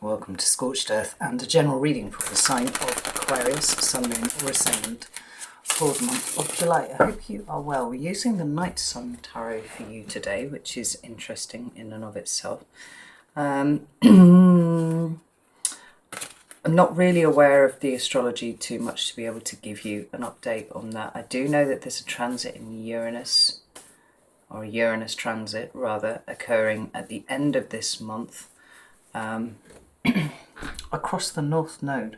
Welcome to Scorched Earth and a general reading for the sign of Aquarius, Sun, Moon or Ascendant for the month of July. I hope you are well. We're using the Night Sun Tarot for you today, which is interesting in and of itself. I'm not really aware of the astrology too much to be able to give you an update on that. I do know that there's a transit in Uranus, or a Uranus transit rather, occurring at the end of this month across the North Node.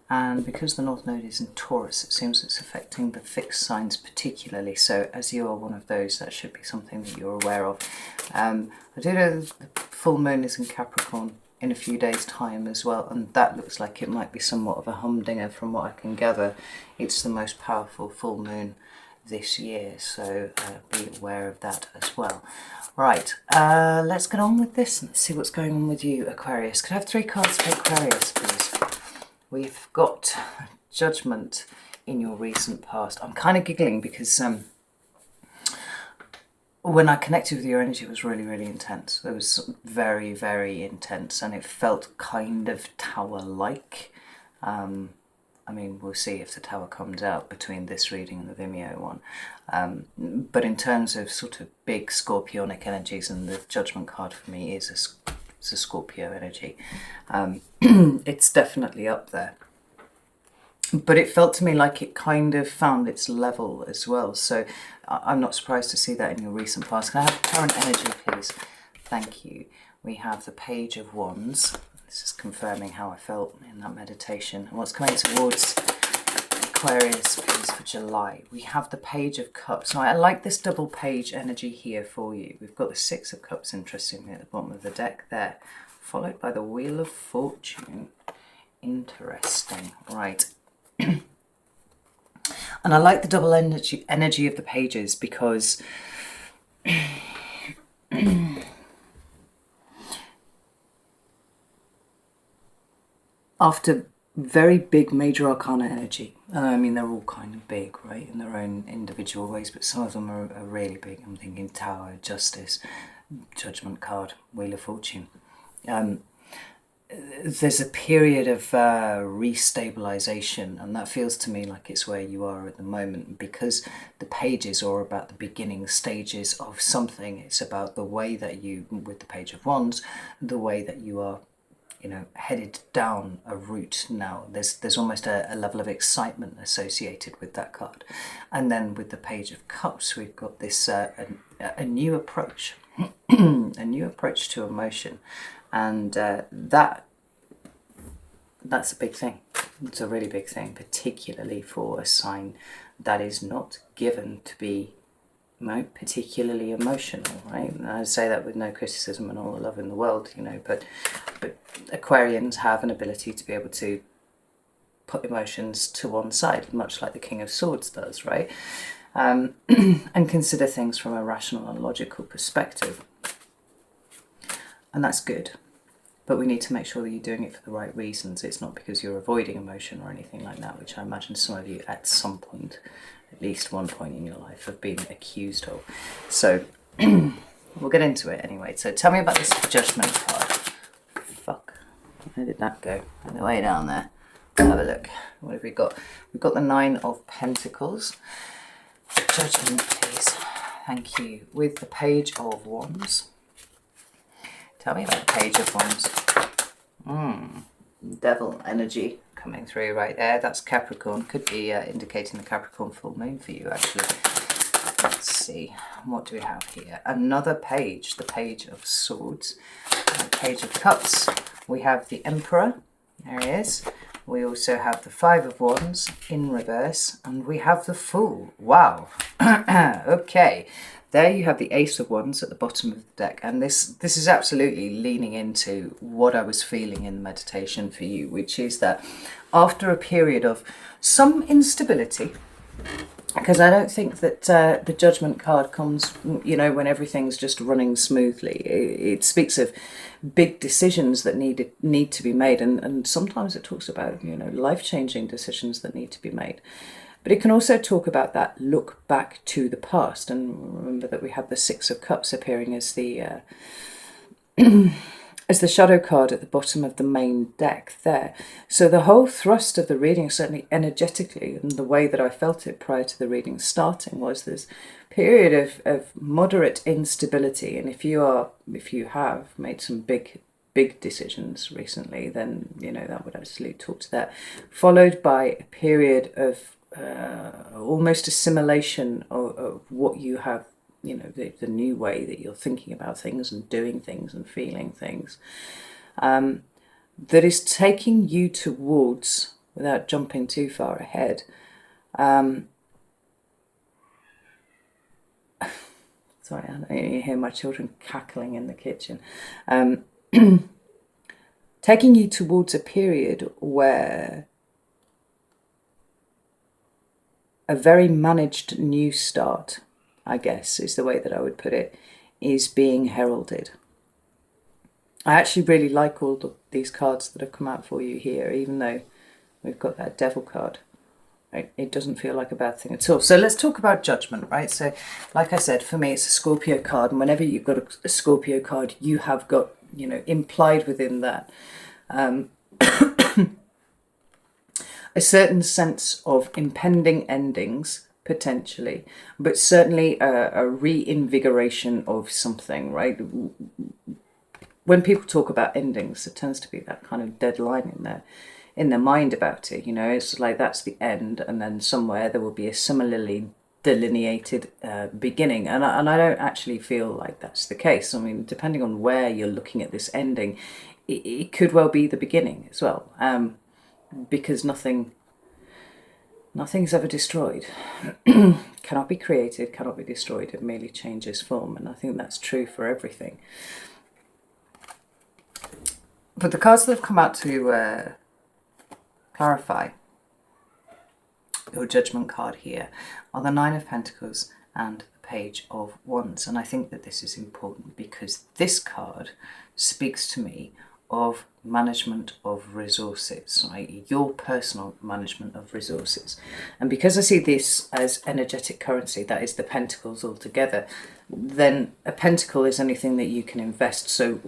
And because the North Node is in Taurus, it seems it's affecting the fixed signs particularly. So as you are one of those, that should be something that you're aware of. I do know the full moon is in Capricorn in a few days' time as well, and that looks like it might be somewhat of a humdinger from what I can gather. It's the most powerful full moon this year, so be aware of that as well. Right, let's get on with this and let's see what's going on with you, Aquarius. Could I have 3 cards for Aquarius, please? We've got Judgment in your recent past. I'm kind of giggling because when I connected with your energy, it was really, really intense. It was very, very intense, and it felt kind of tower-like. I mean, we'll see if the tower comes out between this reading and the Vimeo one. But in terms of sort of big scorpionic energies, and the Judgment card for me is a Scorpio energy, it's definitely up there. But it felt to me like it kind of found its level as well. So I'm not surprised to see that in your recent past. Can I have current energy, please? Thank you. We have the Page of Wands. This is confirming how I felt in that meditation. And what's coming towards Aquarius, please, for July? We have the Page of Cups. Now, I like this double page energy here for you. We've got the Six of Cups, interestingly, at the bottom of the deck there, followed by the Wheel of Fortune. Interesting. Right. And I like the double energy of the pages because after very big major arcana energy, and I mean they're all kind of big, right, in their own individual ways, but some of them are really big. I'm thinking Tower, Justice, Judgment card, Wheel of Fortune. There's a period of restabilization, and that feels to me like it's where you are at the moment, because the pages are about the beginning stages of something. It's about the way that you, with the Page of Wands, the way that you are, you know, headed down a route now. There's almost a level of excitement associated with that card. And then with the Page of Cups, we've got this a new approach, a new approach to emotion. And that's a big thing. It's a really big thing, particularly for a sign that is not given to be particularly emotional, right? And I say that with no criticism and all the love in the world, you know, but Aquarians have an ability to be able to put emotions to one side, much like the King of Swords does, right? And consider things from a rational and logical perspective. And that's good. But we need to make sure that you're doing it for the right reasons. It's not because you're avoiding emotion or anything like that, which I imagine some of you at some point, at least one point in your life, have been accused of. So we'll get into it anyway. So tell me about this Judgment card. Fuck. Where did that go? On the way down there. Have a look. What have we got? We've got the Nine of Pentacles. Judgment, please. Thank you. With the Page of Wands. Tell me about the Page of Wands. Devil energy coming through right there. That's Capricorn. Could be indicating the Capricorn full moon for you, actually. Let's see. What do we have here? Another page. The Page of Swords. Page of Cups. We have the Emperor. There he is. We also have the Five of Wands in reverse. And we have the Fool. Wow. Okay. There you have the Ace of Wands at the bottom of the deck, and this is absolutely leaning into what I was feeling in the meditation for you, which is that after a period of some instability, because I don't think that the Judgment card comes, you know, when everything's just running smoothly. It speaks of big decisions that need to be made, and sometimes it talks about, you know, life-changing decisions that need to be made. But it can also talk about that look back to the past. And remember that we have the Six of Cups appearing as the as the shadow card at the bottom of the main deck there. So the whole thrust of the reading, certainly energetically, and the way that I felt it prior to the reading starting, was this period of moderate instability. And if you have made some big decisions recently, then that would absolutely talk to that. Followed by a period of almost assimilation of what you have, the new way that you're thinking about things and doing things and feeling things, that is taking you towards, without jumping too far ahead, sorry, you hear my children cackling in the kitchen, taking you towards a period where a very managed new start, I guess is the way that I would put it, is being heralded. I actually really like all these cards that have come out for you here, even though we've got that devil card. It doesn't feel like a bad thing at all. So let's talk about judgment, right? So like I said, for me, it's a Scorpio card. And whenever you've got a Scorpio card, you have got, implied within that a certain sense of impending endings, potentially, but certainly a reinvigoration of something, right? When people talk about endings, there tends to be that kind of deadline in their mind about it. It's like that's the end, and then somewhere there will be a similarly delineated beginning. And I don't actually feel like that's the case. I mean, depending on where you're looking at this ending, it could well be the beginning as well. Because nothing's ever destroyed. Cannot be created, cannot be destroyed. It merely changes form, and I think that's true for everything. But the cards that have come out to clarify your judgment card here are the Nine of Pentacles and the Page of Wands. And I think that this is important because this card speaks to me of management of resources, right? Your personal management of resources. And because I see this as energetic currency, that is the pentacles altogether, then a pentacle is anything that you can invest. So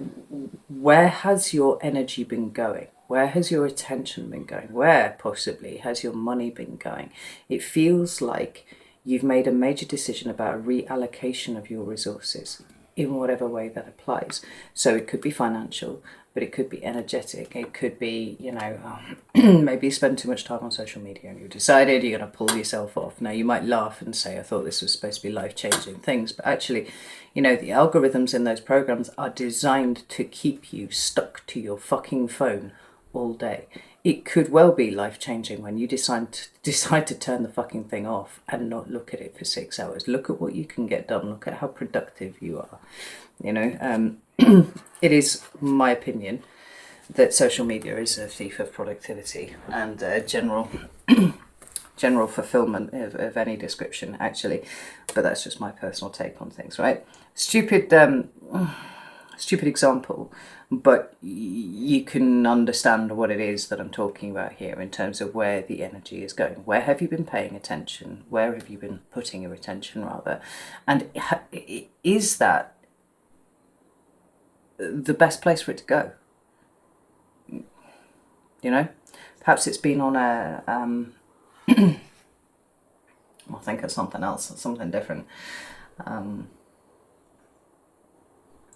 where has your energy been going? Where has your attention been going? Where possibly has your money been going? It feels like you've made a major decision about a reallocation of your resources in whatever way that applies. So it could be financial, but it could be energetic. It could be, maybe you spend too much time on social media and you decided you're going to pull yourself off. Now, you might laugh and say, I thought this was supposed to be life-changing things, but actually, the algorithms in those programs are designed to keep you stuck to your fucking phone all day. It could well be life-changing when you decide to turn the fucking thing off and not look at it for 6 hours. Look at what you can get done. Look at how productive you are. It is my opinion that social media is a thief of productivity and general fulfillment of any description, actually. But that's just my personal take on things, right? Stupid example, but you can understand what it is that I'm talking about here in terms of where the energy is going. Where have you been paying attention? Where have you been putting your attention, rather? And is that the best place for it to go? Perhaps it's been on I'll think of something else, something different. I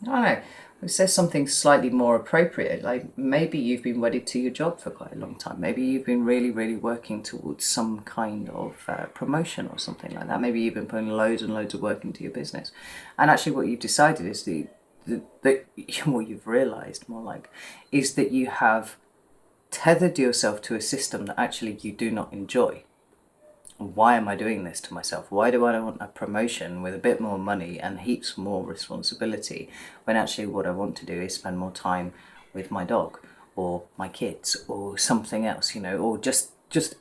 don't know. It says something slightly more appropriate. Like maybe you've been wedded to your job for quite a long time. Maybe you've been really, really working towards some kind of promotion or something like that. Maybe you've been putting loads and loads of work into your business. And actually what you've decided is what you've realised more like, is that you have tethered yourself to a system that actually you do not enjoy. Why am I doing this to myself? Why do I want a promotion with a bit more money and heaps more responsibility when actually what I want to do is spend more time with my dog or my kids or something else, or just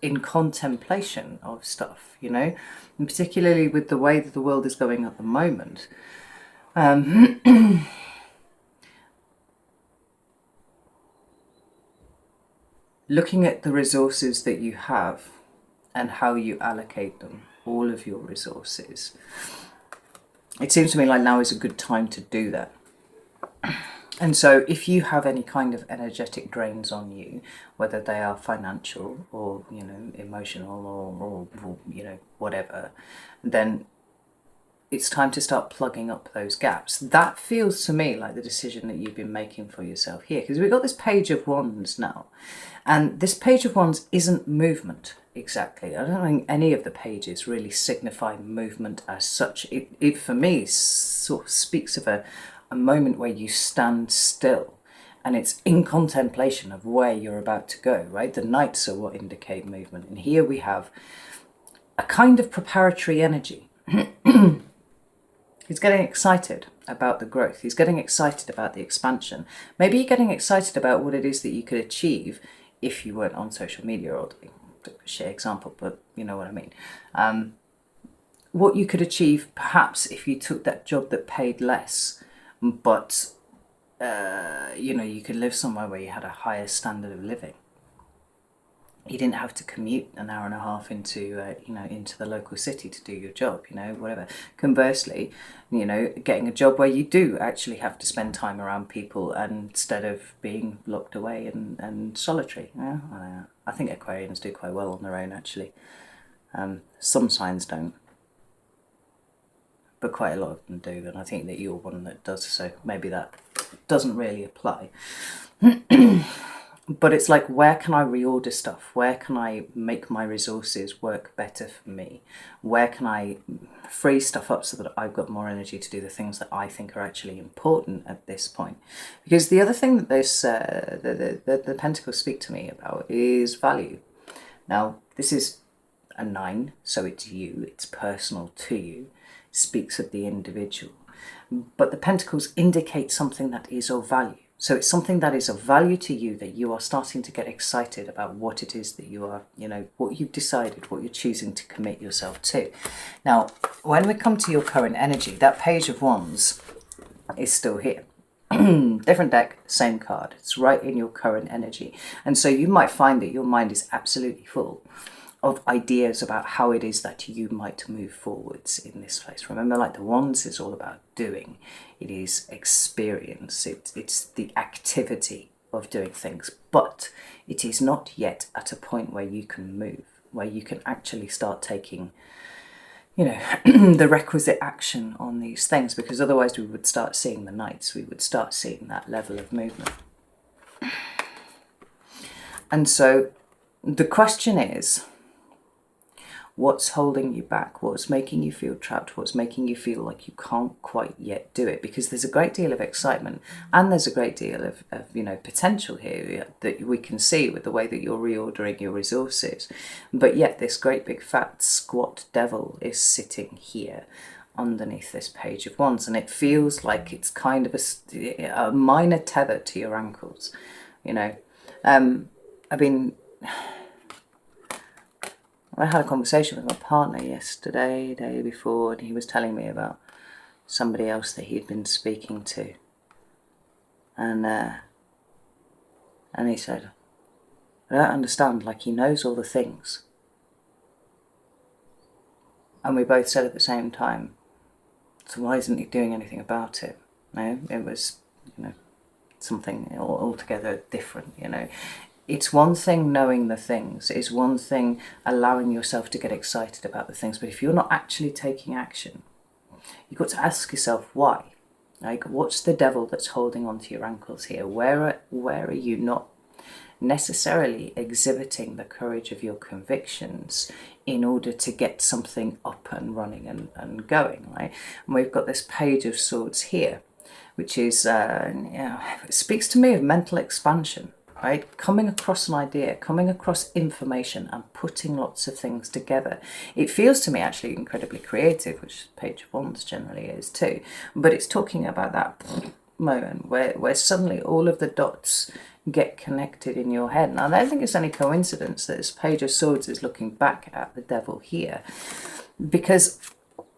in contemplation of stuff, and particularly with the way that the world is going at the moment. Looking at the resources that you have and how you allocate them, all of your resources. It seems to me like now is a good time to do that. And so if you have any kind of energetic drains on you, whether they are financial or, you know, emotional or you know, whatever, then it's time to start plugging up those gaps. That feels to me like the decision that you've been making for yourself here, because we've got this Page of Wands now, and this Page of Wands isn't movement exactly. I don't think any of the pages really signify movement as such. It for me sort of speaks of a moment where you stand still and it's in contemplation of where you're about to go, right? The knights are what indicate movement, and here we have a kind of preparatory energy. He's getting excited about the growth. He's getting excited about the expansion. Maybe you're getting excited about what it is that you could achieve if you weren't on social media, or a shit example, but you know what I mean. What you could achieve perhaps if you took that job that paid less, but you know, you could live somewhere where you had a higher standard of living. You didn't have to commute an hour and a half into you know, into the local city to do your job, you know, whatever. Conversely, you know, getting a job where you do actually have to spend time around people instead of being locked away and solitary. Yeah, I think Aquarians do quite well on their own, actually. Some signs don't, but quite a lot of them do, and I think that you're one that does, so maybe that doesn't really apply. But it's like, where can I reorder stuff? Where can I make my resources work better for me? Where can I free stuff up so that I've got more energy to do the things that I think are actually important at this point? Because the other thing that the Pentacles speak to me about is value. Now, this is a 9, so it's you, it's personal to you, speaks of the individual. But the Pentacles indicate something that is of value. So it's something that is of value to you, that you are starting to get excited about what it is that you are, you know, what you've decided, what you're choosing to commit yourself to. Now, when we come to your current energy, that Page of Wands is still here. Different deck, same card. It's right in your current energy. And so you might find that your mind is absolutely full of ideas about how it is that you might move forwards in this place. Remember, like, the Wands is all about doing. It is experience. It's the activity of doing things. But it is not yet at a point where you can move, where you can actually start taking, you know, the requisite action on these things, because otherwise we would start seeing the Knights. We would start seeing that level of movement. And so the question is, what's holding you back? What's making you feel trapped? What's making you feel like you can't quite yet do it? Because there's a great deal of excitement and there's a great deal of you know, potential here that we can see with the way that you're reordering your resources. But yet this great big fat squat devil is sitting here underneath this Page of Wands, and it feels like it's kind of a minor tether to your ankles, you know. I had a conversation with my partner yesterday, day before, and he was telling me about somebody else that he'd been speaking to. And he said, I don't understand, like, he knows all the things. And we both said at the same time, so why isn't he doing anything about it? No, it was, you know, something altogether different, you know. It's one thing knowing the things, it's one thing allowing yourself to get excited about the things, but if you're not actually taking action, you've got to ask yourself why. Like, what's the devil that's holding onto your ankles here? Where are you not necessarily exhibiting the courage of your convictions in order to get something up and running and going, right? And we've got this Page of Swords here, which is, you know, it speaks to me of mental expansion. Right? Coming across an idea, coming across information and putting lots of things together. It feels to me actually incredibly creative, which Page of Wands generally is too. But it's talking about that moment where suddenly all of the dots get connected in your head. Now, I don't think it's any coincidence that this Page of Swords is looking back at the devil here, because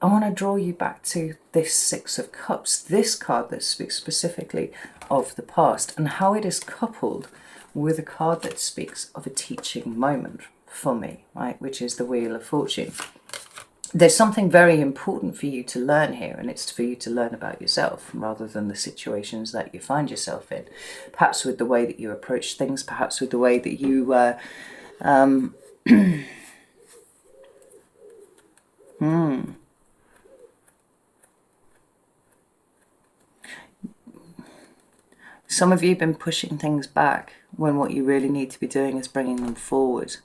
I want to draw you back to this Six of Cups, this card that speaks specifically of the past and how it is coupled with a card that speaks of a teaching moment for me, right, which is the Wheel of Fortune. there's something very important for you to learn here, and it's for you to learn about yourself rather than the situations that you find yourself in. Perhaps with the way that you approach things, perhaps with the way that you some of you have been pushing things back when what you really need to be doing is bringing them forward.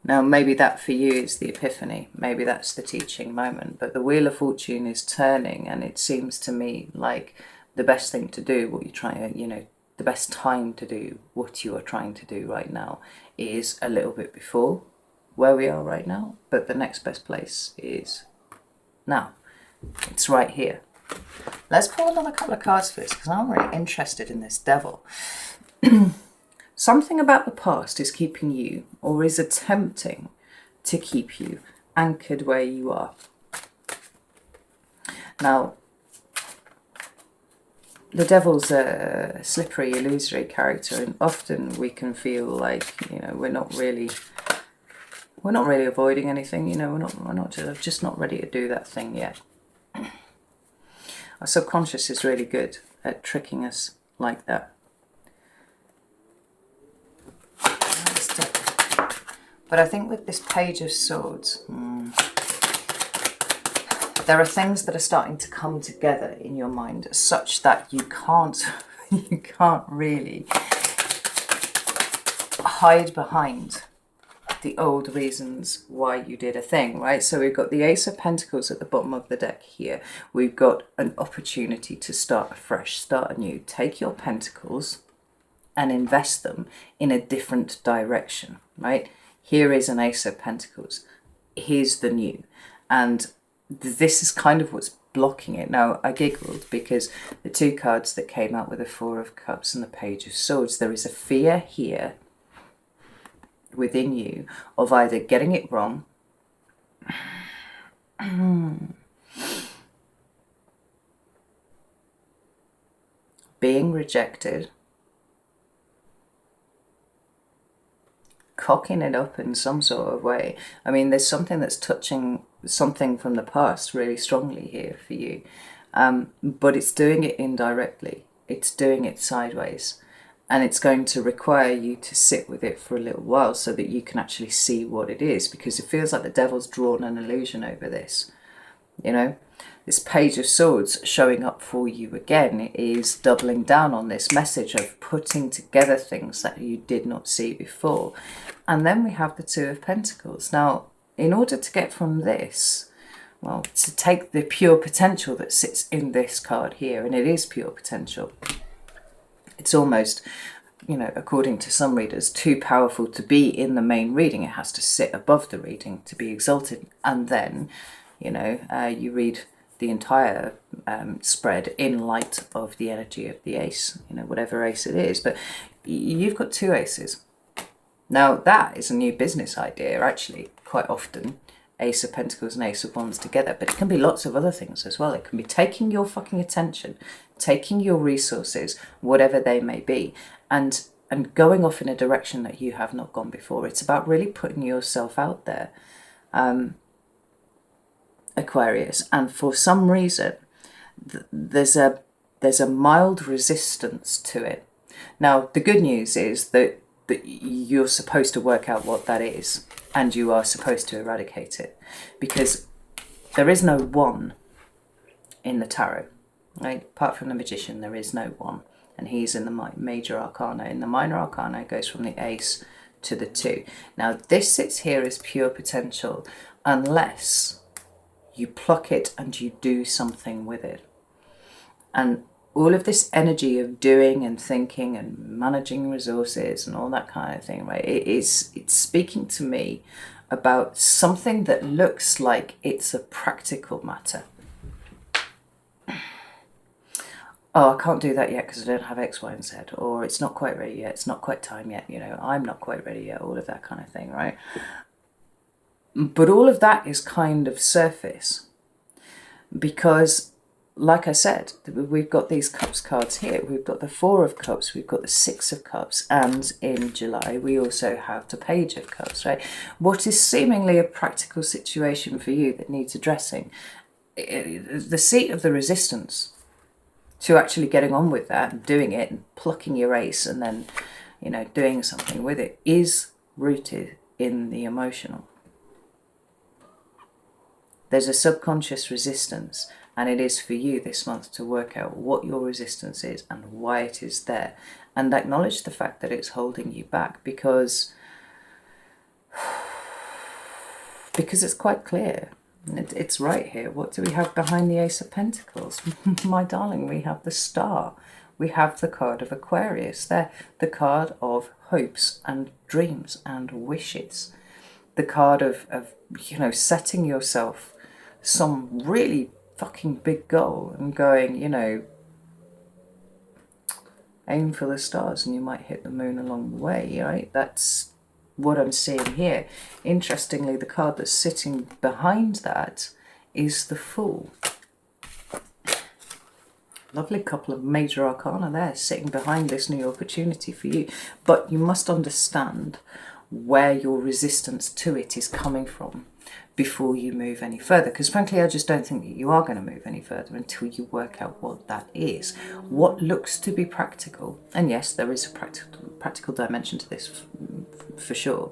Now, maybe that for you is the epiphany. Maybe that's the teaching moment. But the Wheel of Fortune is turning, and it seems to me like the best thing to do, what you're trying to, the best time to do what you are trying to do right now is a little bit before where we are right now. But the next best place is now. It's right here. Let's pull another couple of cards for this, because I'm really interested in this Devil. Something about the past is keeping you, or is attempting to keep you, anchored where you are. Now, the Devil's a slippery, illusory character, and often we can feel like, we're not really avoiding anything. We're just not ready to do that thing yet. Our subconscious is really good at tricking us like that. But I think with this Page of Swords, there are things that are starting to come together in your mind such that you can't really hide behind the old reasons why you did a thing, right? So we've got the Ace of Pentacles at the bottom of the deck here. We've got an opportunity to start afresh, start anew. Take your pentacles and invest them in a different direction, right? Here is an Ace of Pentacles. Here's the new. And this is kind of what's blocking it. Now, I giggled because the two cards that came out with the Four of Cups and the Page of Swords, there is a fear here within you of either getting it wrong, being rejected, cocking it up in some sort of way. I mean, there's something that's touching something from the past really strongly here for you, but it's doing it indirectly. It's doing it sideways, and it's going to require you to sit with it for a little while so that you can actually see what it is, because it feels like the Devil's drawn an illusion over this. This Page of Swords showing up for you again is doubling down on this message of putting together things that you did not see before. And then we have the Two of Pentacles. Now, in order to get from this, well, to take the pure potential that sits in this card here, and it is pure potential, it's almost, according to some readers, too powerful to be in the main reading. It has to sit above the reading to be exalted. And then, you read the entire spread in light of the energy of the ace, whatever ace it is. But you've got two aces. Now, that is a new business idea, actually, quite often. Ace of Pentacles and Ace of Wands together. But it can be lots of other things as well. It can be taking your fucking attention, taking your resources, whatever they may be, and going off in a direction that you have not gone before. It's about really putting yourself out there, Aquarius. And for some reason, there's a mild resistance to it. Now, the good news is that you're supposed to work out what that is, and you are supposed to eradicate it, because there is no one in the tarot, right? Apart from the Magician, there is no one, and he's in the major arcana. In the minor arcana, it goes from the ace to the two. Now, this sits here as pure potential unless you pluck it and you do something with it. And all of this energy of doing and thinking and managing resources and all that kind of thing, right? It's speaking to me about something that looks like it's a practical matter. Oh, I can't do that yet because I don't have X, Y, and Z, or it's not quite ready yet, it's not quite time yet, I'm not quite ready yet, all of that kind of thing, right? But all of that is kind of surface, because like I said, we've got these Cups cards here. We've got the Four of Cups, we've got the Six of Cups, and in July we also have the Page of Cups, right? What is seemingly a practical situation for you that needs addressing, the seat of the resistance to actually getting on with that and doing it and plucking your ace and then, you know, doing something with it, is rooted in the emotional. There's a subconscious resistance, and it is for you this month to work out what your resistance is and why it is there, and acknowledge the fact that it's holding you back, because it's quite clear. It's right here. What do we have behind the Ace of Pentacles? My darling, we have the Star. We have the card of Aquarius there, the card of hopes and dreams and wishes, the card of you know, setting yourself some really fucking big goal and going, you know, aim for the stars and you might hit the moon along the way, right? That's what I'm seeing here. Interestingly, the card that's sitting behind that is the Fool. Lovely couple of major arcana there sitting behind this new opportunity for you. But you must understand where your resistance to it is coming from before you move any further, because frankly I just don't think that you are going to move any further until you work out what that is, what looks to be practical. And yes, there is a practical dimension to this for sure.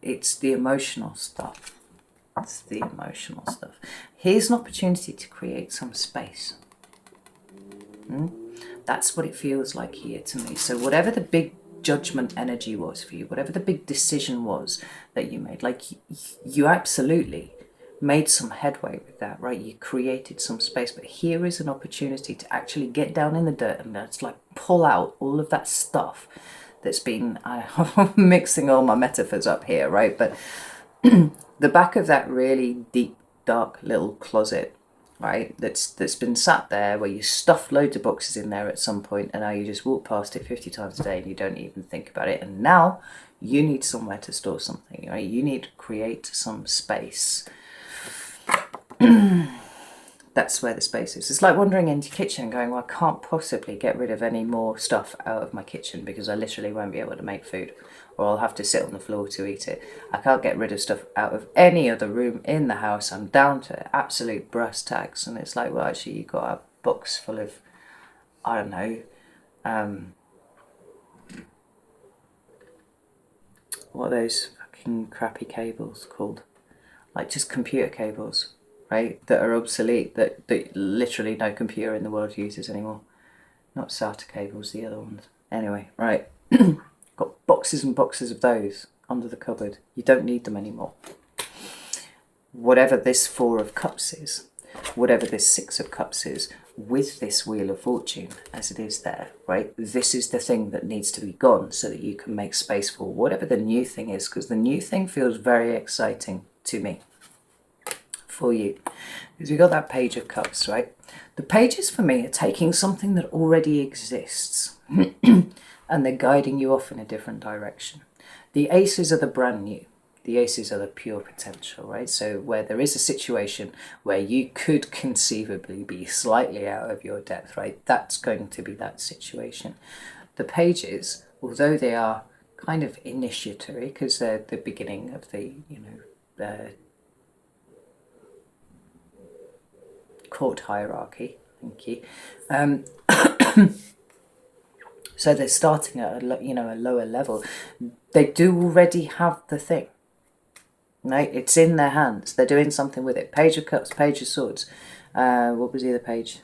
It's the emotional stuff. It's the emotional stuff. Here's an opportunity to create some space. That's what it feels like here to me. So whatever the big judgment energy was for you, whatever the big decision was that you made, like you absolutely made some headway with that, right? You created some space, but here is an opportunity to actually get down in the dirt and just like pull out all of that stuff that's been, I'm mixing all my metaphors up here, right? But the back of that really deep, dark little closet, right, that's been sat there where you stuffed loads of boxes in there at some point, and now you just walk past it 50 times a day and you don't even think about it, and now you need somewhere to store something, right? You need to create some space. That's where the space is. It's like wandering into your kitchen and going, well, I can't possibly get rid of any more stuff out of my kitchen because I literally won't be able to make food, or I'll have to sit on the floor to eat it. I can't get rid of stuff out of any other room in the house. I'm down to absolute brass tacks. And it's like, well, actually, you've got a box full of, I don't know, what are those fucking crappy cables called? Like just computer cables, right, that are obsolete, that literally no computer in the world uses anymore. Not SATA cables, the other ones. Anyway, right. Got boxes and boxes of those under the cupboard. You don't need them anymore. Whatever this Four of Cups is, whatever this Six of Cups is, with this Wheel of Fortune as it is there, right? This is the thing that needs to be gone so that you can make space for whatever the new thing is, because the new thing feels very exciting to me for you. Because we got that Page of Cups, right? The pages for me are taking something that already exists and they're guiding you off in a different direction. The aces are the brand new. The aces are the pure potential, right? So where there is a situation where you could conceivably be slightly out of your depth, right? That's going to be that situation. The pages, although they are kind of initiatory because they're the beginning of the, you know, court hierarchy, thank you. So they're starting at a, you know, a lower level. They do already have the thing, right? It's in their hands. They're doing something with it. Page of Cups, Page of Swords. What was the other page?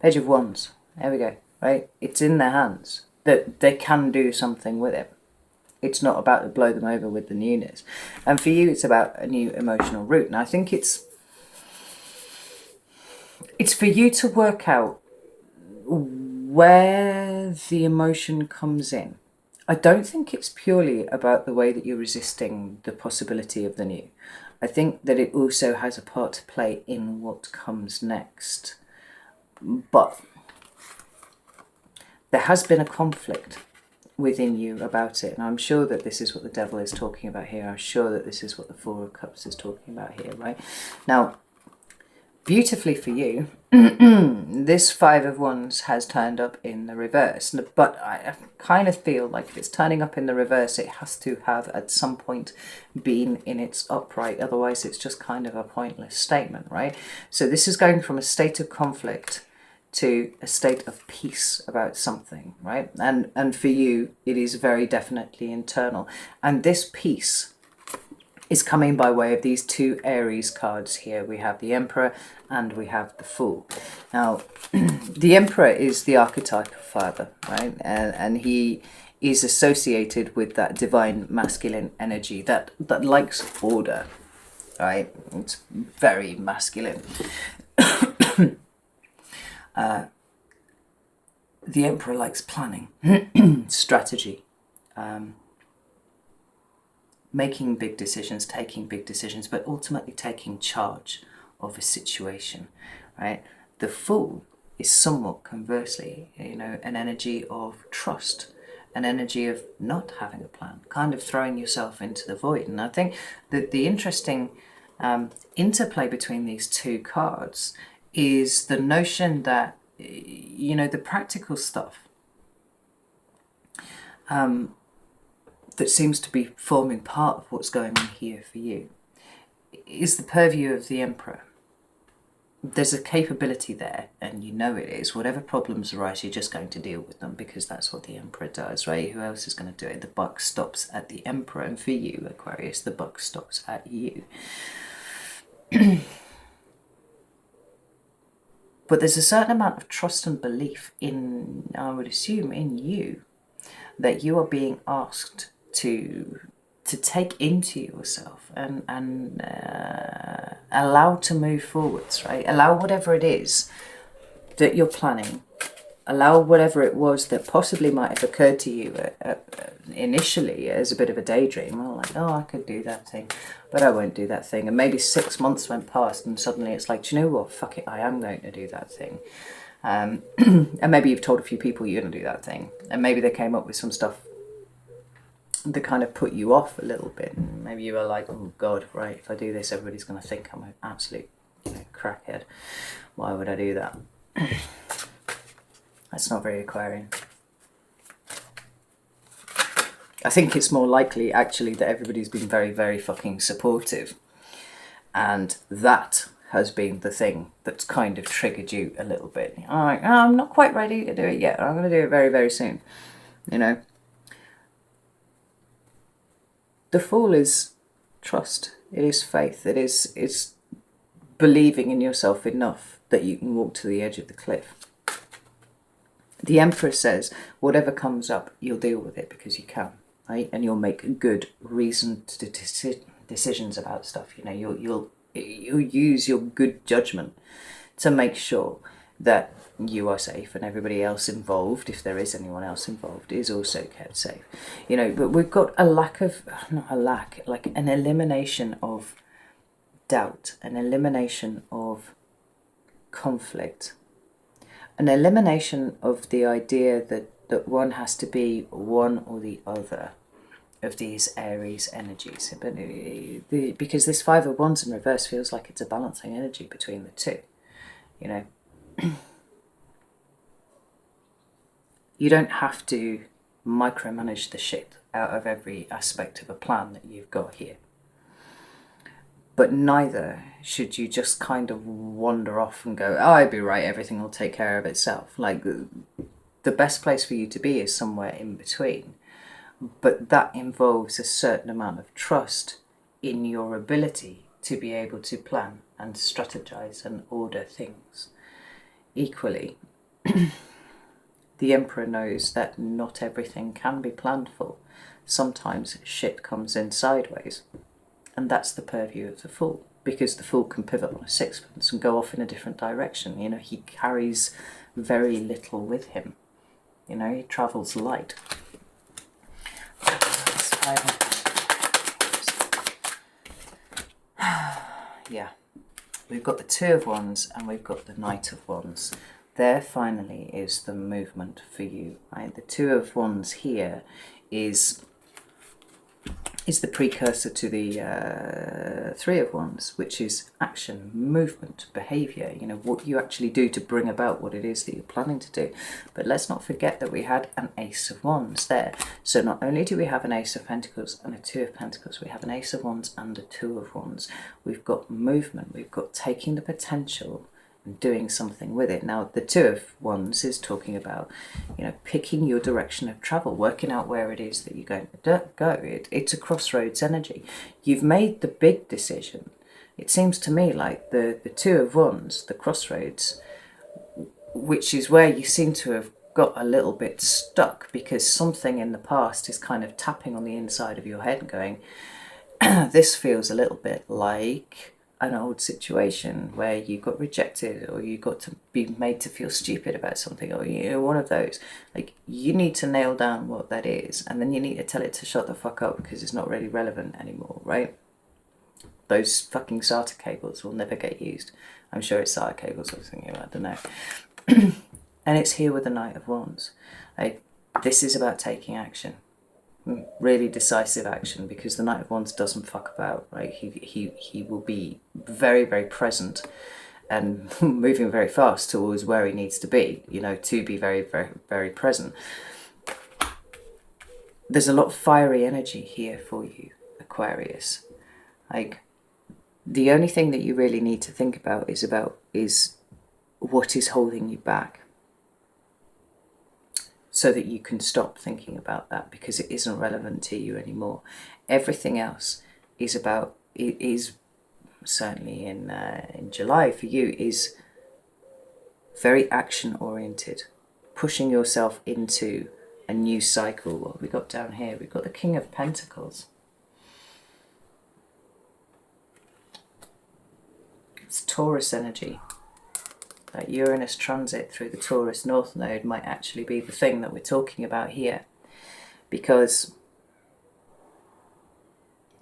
Page of Wands. There we go. Right? It's in their hands. That they can do something with it. It's not about to blow them over with the newness. And for you, it's about a new emotional route. And I think it's for you to work out where the emotion comes in. I don't think it's purely about the way that you're resisting the possibility of the new. I think that it also has a part to play in what comes next. But there has been a conflict within you about it, and I'm sure that this is what the devil is talking about here. I'm sure that this is what the Four of Cups is talking about here, right? Now, beautifully for you, this Five of Wands has turned up in the reverse. But I kind of feel like if it's turning up in the reverse, it has to have at some point been in its upright. Otherwise, it's just kind of a pointless statement, right? So this is going from a state of conflict to a state of peace about something, right? And for you, it is very definitely internal. And this peace is coming by way of these two Aries cards here. We have the Emperor and we have the Fool. Now, the Emperor is the archetype of father, right? And he is associated with that divine masculine energy that likes order, right? It's very masculine. The Emperor likes planning, strategy, making big decisions, taking big decisions, but ultimately taking charge of a situation, right? The Fool is somewhat conversely, you know, an energy of trust, an energy of not having a plan, kind of throwing yourself into the void. And I think that the interesting interplay between these two cards is the notion that, you know, the practical stuff that seems to be forming part of what's going on here for you is the purview of the Emperor. There's a capability there, and you know it is. Whatever problems arise, you're just going to deal with them because that's what the Emperor does, right? Who else is going to do it? The buck stops at the Emperor, and for you, Aquarius, the buck stops at you. But there's a certain amount of trust and belief in, I would assume, in you, that you are being asked to take into yourself and allow to move forwards, right? Allow whatever it is that you're planning. Allow whatever it was that possibly might have occurred to you initially as a bit of a daydream. Well, like, oh, I could do that thing, but I won't do that thing. And maybe 6 months went past and suddenly it's like, do you know what? Fuck it, I am going to do that thing. And maybe you've told a few people you're going to do that thing. And maybe they came up with some stuff that kind of put you off a little bit. And maybe you were like, oh God, right, if I do this, everybody's going to think I'm an absolute, you know, crackhead. Why would I do that? That's not very Aquarian. I think it's more likely, actually, that everybody's been very, very fucking supportive. And that has been the thing that's kind of triggered you a little bit. I'm like, oh, I'm not quite ready to do it yet. I'm going to do it very, very soon. You know? The Fool is trust. It is faith. It's believing in yourself enough that you can walk to the edge of the cliff. The Emperor says, whatever comes up, you'll deal with it because you can, right? And you'll make good, reasoned decisions about stuff. You know, you'll use your good judgment to make sure that you are safe and everybody else involved, if there is anyone else involved, is also kept safe. You know, but we've got a lack of, not a lack, like an elimination of doubt, an elimination of conflict, an elimination of the idea that one has to be one or the other of these Aries energies. But because this Five of Wands in reverse feels like it's a balancing energy between the two, you know. You don't have to micromanage the shit out of every aspect of a plan that you've got here. But neither should you just kind of wander off and go, oh, I'd be right, everything will take care of itself. Like, the best place for you to be is somewhere in between. But that involves a certain amount of trust in your ability to be able to plan and strategize and order things. Equally, the Emperor knows that not everything can be planned for. Sometimes shit comes in sideways. And that's the purview of the Fool, because the Fool can pivot on a sixpence and go off in a different direction. You know, he carries very little with him. You know, he travels light. Yeah, we've got the Two of Wands and we've got the Knight of Wands. There finally is the movement for you, right? The Two of Wands here is is the precursor to the Three of Wands, which is action, movement, behaviour, you know, what you actually do to bring about what it is that you're planning to do. But let's not forget that we had an Ace of Wands there. So not only do we have an Ace of Pentacles and a Two of Pentacles, we have an Ace of Wands and a Two of Wands. We've got movement, we've got taking the potential and doing something with it. Now, the Two of Wands is talking about, you know, picking your direction of travel, working out where it is that you're going to go. It's a crossroads energy. You've made the big decision. It seems to me like the Two of Wands, the crossroads, which is where you seem to have got a little bit stuck because something in the past is kind of tapping on the inside of your head and going, this feels a little bit like an old situation where you got rejected or you got to be made to feel stupid about something, or, you know, one of those. Like, you need to nail down what that is, and then you need to tell it to shut the fuck up because it's not really relevant anymore, right? Those fucking SATA cables will never get used. I'm sure it's SATA cables I was thinking about, I don't know. And it's here with the Knight of Wands. Like, this is about taking action. Really decisive action, because the Knight of Wands doesn't fuck about, right? He will be very, very present and moving very fast towards where he needs to be, you know, to be very, very, very present. There's a lot of fiery energy here for you, Aquarius. Like, the only thing that you really need to think about is what is holding you back, so that you can stop thinking about that, because it isn't relevant to you anymore. Everything else is about, it is certainly in July for you, is very action oriented, pushing yourself into a new cycle. What have we got down here? We've got the King of Pentacles. It's Taurus energy. That Uranus transit through the Taurus North Node might actually be the thing that we're talking about here. Because,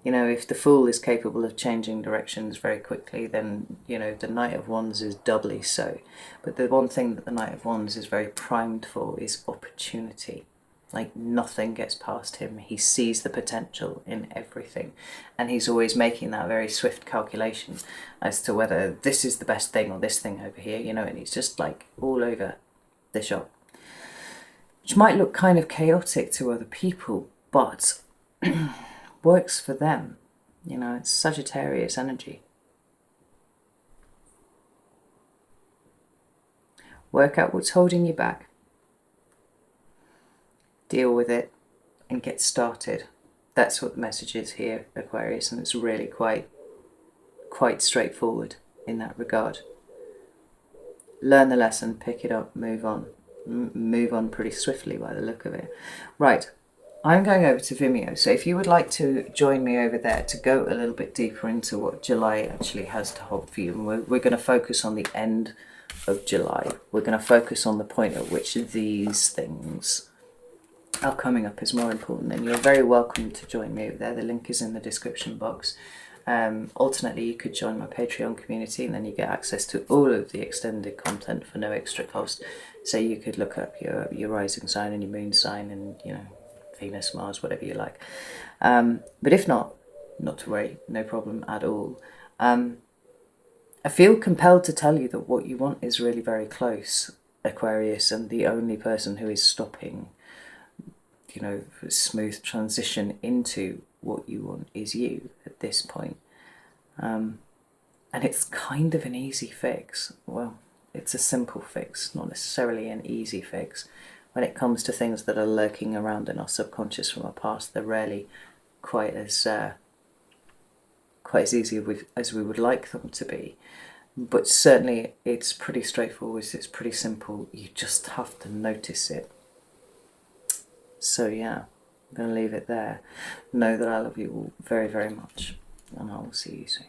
you know, if the Fool is capable of changing directions very quickly, then, you know, the Knight of Wands is doubly so. But the one thing that the Knight of Wands is very primed for is opportunity. Like, nothing gets past him. He sees the potential in everything. And he's always making that very swift calculation as to whether this is the best thing or this thing over here, you know, and he's just like all over the shop. Which might look kind of chaotic to other people, but works for them. You know, it's Sagittarius energy. Work out what's holding you back. Deal with it and get started. That's what the message is here, Aquarius, and it's really quite straightforward in that regard. Learn the lesson, pick it up, move on. Move on pretty swiftly by the look of it. Right, I'm going over to Vimeo, so if you would like to join me over there to go a little bit deeper into what July actually has to hold for you, and we're going to focus on the end of July. We're going to focus on the point at which these things are coming up as more important, and you're very welcome to join me over there. The link is in the description box. Alternately, you could join my Patreon community, and then you get access to all of the extended content for no extra cost. So you could look up your rising sign and your moon sign, and, you know, Venus, Mars, whatever you like. But if not to worry, no problem at all. I feel compelled to tell you that what you want is really very close, Aquarius, and the only person who is stopping, you know, smooth transition into what you want is you at this point. And it's kind of an easy fix. Well, it's a simple fix, not necessarily an easy fix. When it comes to things that are lurking around in our subconscious from our past, they're rarely quite as easy as we would like them to be. But certainly it's pretty straightforward, it's pretty simple. You just have to notice it. So yeah, I'm going to leave it there. Know that I love you all very, very much, and I will see you soon.